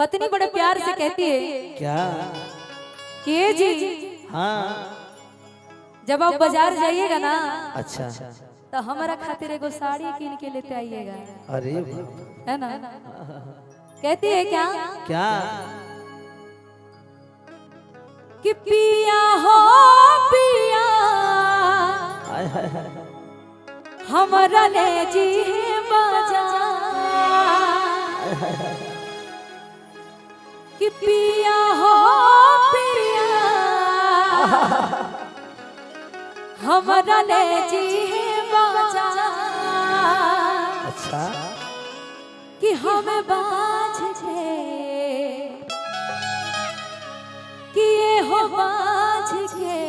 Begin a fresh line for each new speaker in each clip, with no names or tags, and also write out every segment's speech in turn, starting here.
पत्नी बड़े प्यार से कहती है
क्या
कि जी
हाँ
जब आप बाजार जाइएगा ना
अच्छा
तो हमारा खातिर एगो साड़ी कीन के लेते आइएगा,
अरे
है ना। कहती है क्या
क्या
कि पिया हो पिया
हाय हाय हाय
हमारा ले जी बाजार कि पिया हो पिया हमारा ले जी बाजार
अच्छा
कि हमें बाज के कि ये हो बाज के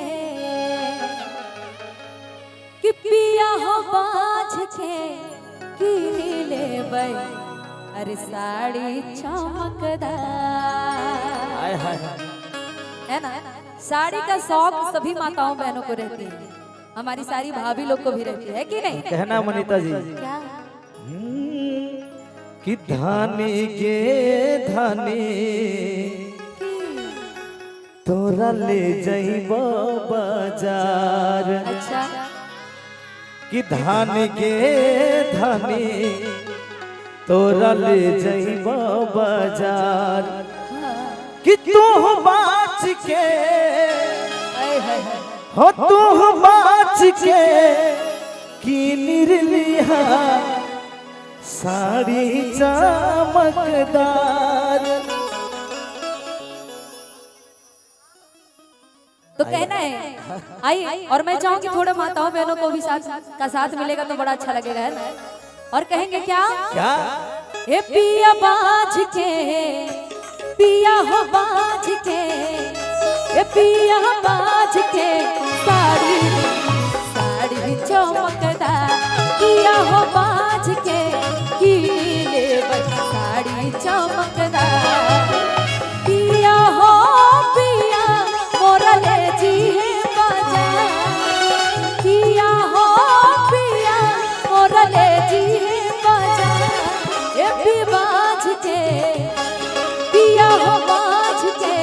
कि पिया हो बाज के कि नीले बई अरे साड़ी चमकदार,
हाय हाय
है ना। साड़ी का शौक सभी माताओं बहनों को रहती है, हमारी सारी भाभी लोग को भी रहती है कि नहीं।
कहना मनीता जी
क्या
कि धानी गे धानी तोरा ले जाइबो बाजार,
अच्छा
कि धानी गे धानी तोरा ले जाइबो बाजार, कि तू बाच के हो तू बाच के कि निर्लिहा साड़ी चमकदार।
तो कहना है आइए, और मैं चाहूंगी थोड़े माताओं बहनों को भी साथ मिलेगा तो बड़ा अच्छा लगेगा, है ना। और कहेंगे क्या
क्या
ए पिया बाज के पिया हो बाज के ए पिया बाज के साड़ी साड़ी चमकदार, पिया हो बाज के की ले साड़ी चमकदार, पिया हो पिया मोरा ले जी बाजार, पिया हो पिया मोरा ले जी बाजार, ए भी बाज के पिया हो बाज के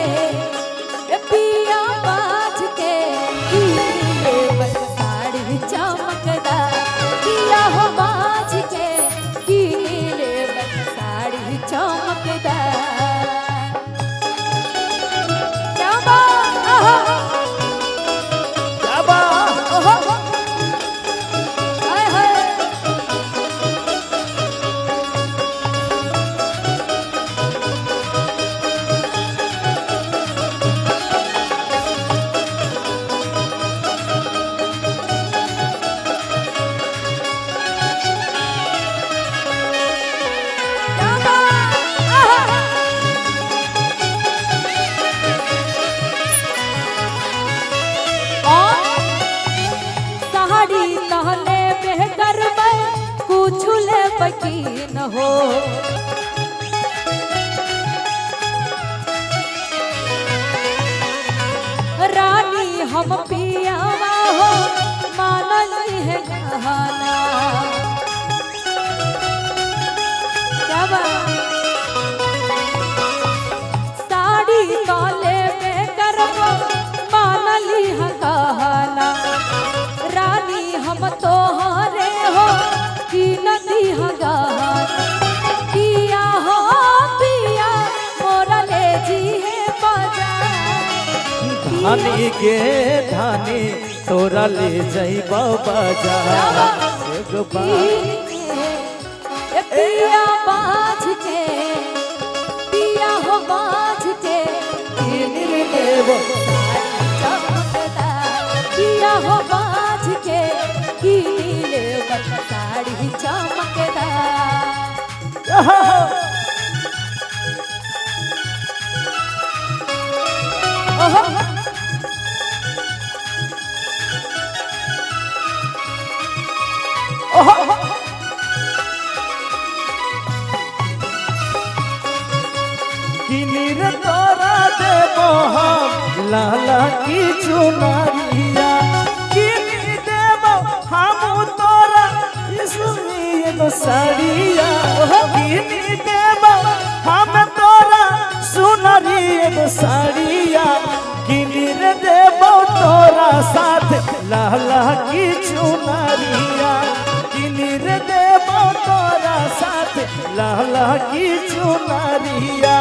ए पिया बाज के की ले साड़ी चमकदार, पिया हो बाज के की ले साड़ी चमकदार। क्या बात
क्या बात
ओहो हाय हाय क्या बात साड़ी तहले बेहतर मैं कुछ ले बकीन हो, रानी हम पियावा हो मानली है गहना। क्या बात साड़ी तहले बेहतर मानली है गहना, रानी हम तोहरे हो कि नदी हगार, पिया हो पिया मोरा ले जी बाजार,
धानी गे धानी तोरा ले जाइबो बाजार, एगो बात
ए पिया बाज के पिया हो बाज के
लेबो
चमकदार, पिया हो बाज के की ले साड़ी चमकदार। ओहो
ओहो किनिर तोरा देबो हम लाला की चुनरिया, किनी देबो हम तोरा इसलिए तो साड़िया, किनी देबो हम तोरा साड़िया किनिर देबो तोरा साथ लाला की चुनरिया किनिर देबो तोरा साथ लाला की चुनरिया